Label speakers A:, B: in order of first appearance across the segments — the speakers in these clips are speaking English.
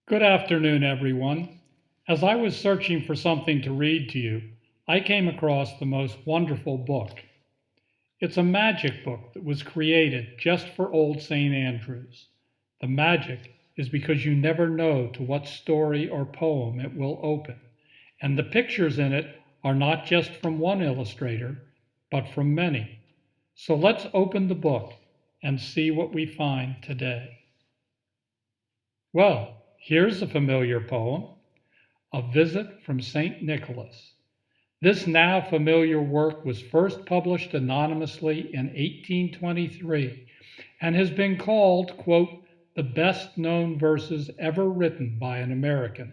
A: Good afternoon, everyone. As I was searching for something to read to you, I came across the most wonderful book. It's a magic book that was created just for Old St. Andrews. The magic is because you never know to what story or poem it will open, and the pictures in it are not just from one illustrator, but from many. So let's open the book and see what we find today. Well, here's a familiar poem, A Visit from St. Nicholas. This now familiar work was first published anonymously in 1823 and has been called, quote, the best known verses ever written by an American.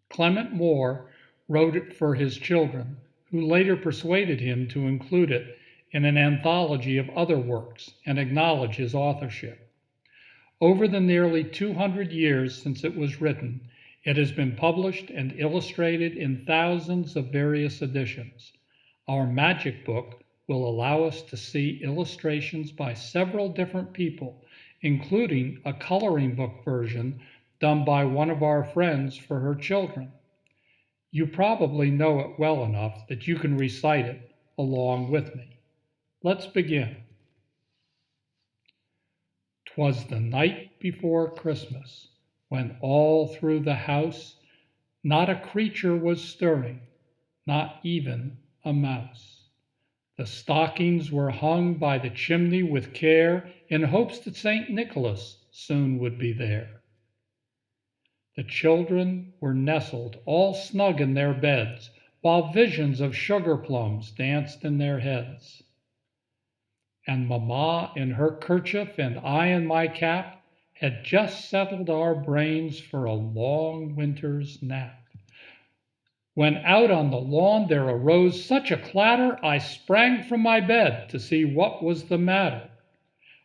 A: Clement Moore wrote it for his children, who later persuaded him to include it in an anthology of other works and acknowledge his authorship. Over the nearly 200 years since it was written, it has been published and illustrated in thousands of various editions. Our magic book will allow us to see illustrations by several different people, including a coloring book version done by one of our friends for her children. You probably know it well enough that you can recite it along with me. Let's begin. 'Twas the night before Christmas, when all through the house not a creature was stirring, not even a mouse. The stockings were hung by the chimney with care, in hopes that St. Nicholas soon would be there. The children were nestled all snug in their beds, while visions of sugar plums danced in their heads. And Mamma in her kerchief and I in my cap had just settled our brains for a long winter's nap. When out on the lawn there arose such a clatter, I sprang from my bed to see what was the matter.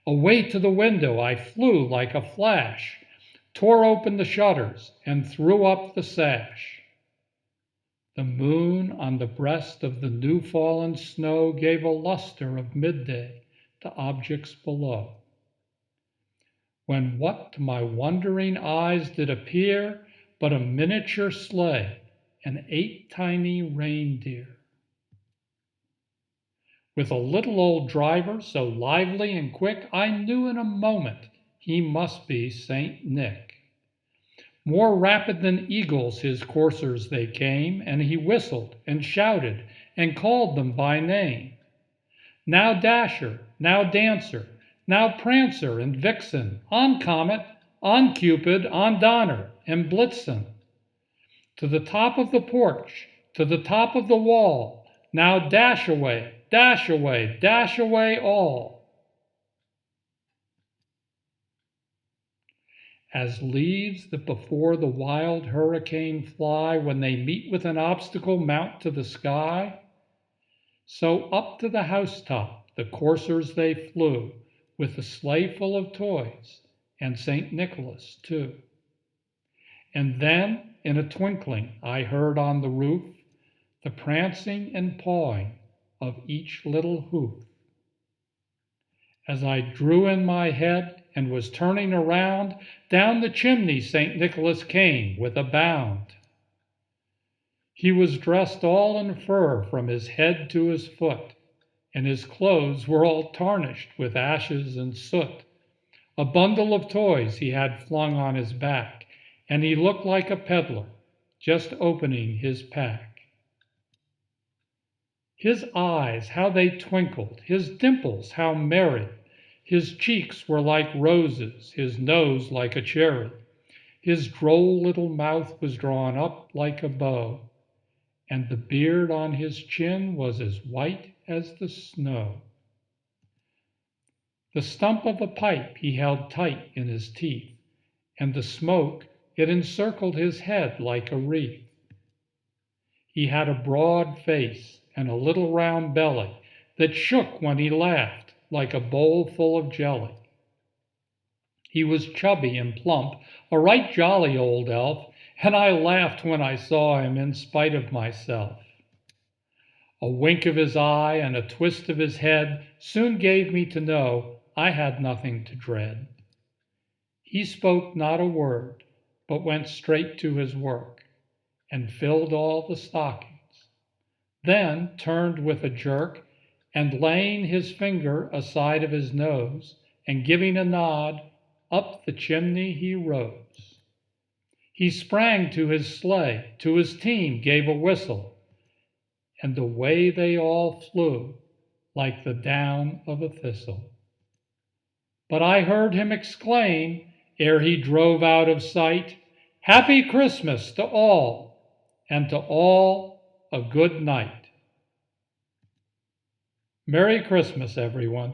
A: Away to the window I flew like a flash, tore open the shutters, and threw up the sash. The moon on the breast of the new-fallen snow gave a luster of midday to objects below. When what to my wondering eyes did appear but a miniature sleigh and 8 tiny reindeer, with a little old driver so lively and quick, I knew in a moment he must be Saint Nick. More rapid than eagles his coursers they came, and he whistled and shouted and called them by name. Now Dasher, now Dancer, now Prancer and Vixen, on Comet, on Cupid, on Donner and Blitzen. To the top of the porch, to the top of the wall, now dash away, dash away, dash away all. As leaves that before the wild hurricane fly, when they meet with an obstacle mount to the sky, so up to the housetop the coursers they flew, with the sleigh full of toys, and St. Nicholas too. And then, in a twinkling, I heard on the roof the prancing and pawing of each little hoof. As I drew in my head and was turning around, down the chimney St. Nicholas came with a bound. He was dressed all in fur from his head to his foot, and his clothes were all tarnished with ashes and soot. A bundle of toys he had flung on his back, and he looked like a peddler just opening his pack. His eyes, how they twinkled, his dimples, how merry. His cheeks were like roses, his nose like a cherry. His droll little mouth was drawn up like a bow, and the beard on his chin was as white as the snow. The stump of a pipe he held tight in his teeth, and the smoke, it encircled his head like a wreath. He had a broad face and a little round belly that shook when he laughed like a bowl full of jelly. He was chubby and plump, a right jolly old elf, and I laughed when I saw him in spite of myself. A wink of his eye and a twist of his head soon gave me to know I had nothing to dread. He spoke not a word, but went straight to his work and filled all the stockings, then turned with a jerk, and laying his finger aside of his nose and giving a nod, up the chimney he rose. He sprang to his sleigh, to his team gave a whistle, and away they all flew like the down of a thistle. But I heard him exclaim, ere he drove out of sight, "Happy Christmas to all, and to all a good night." Merry Christmas, everyone.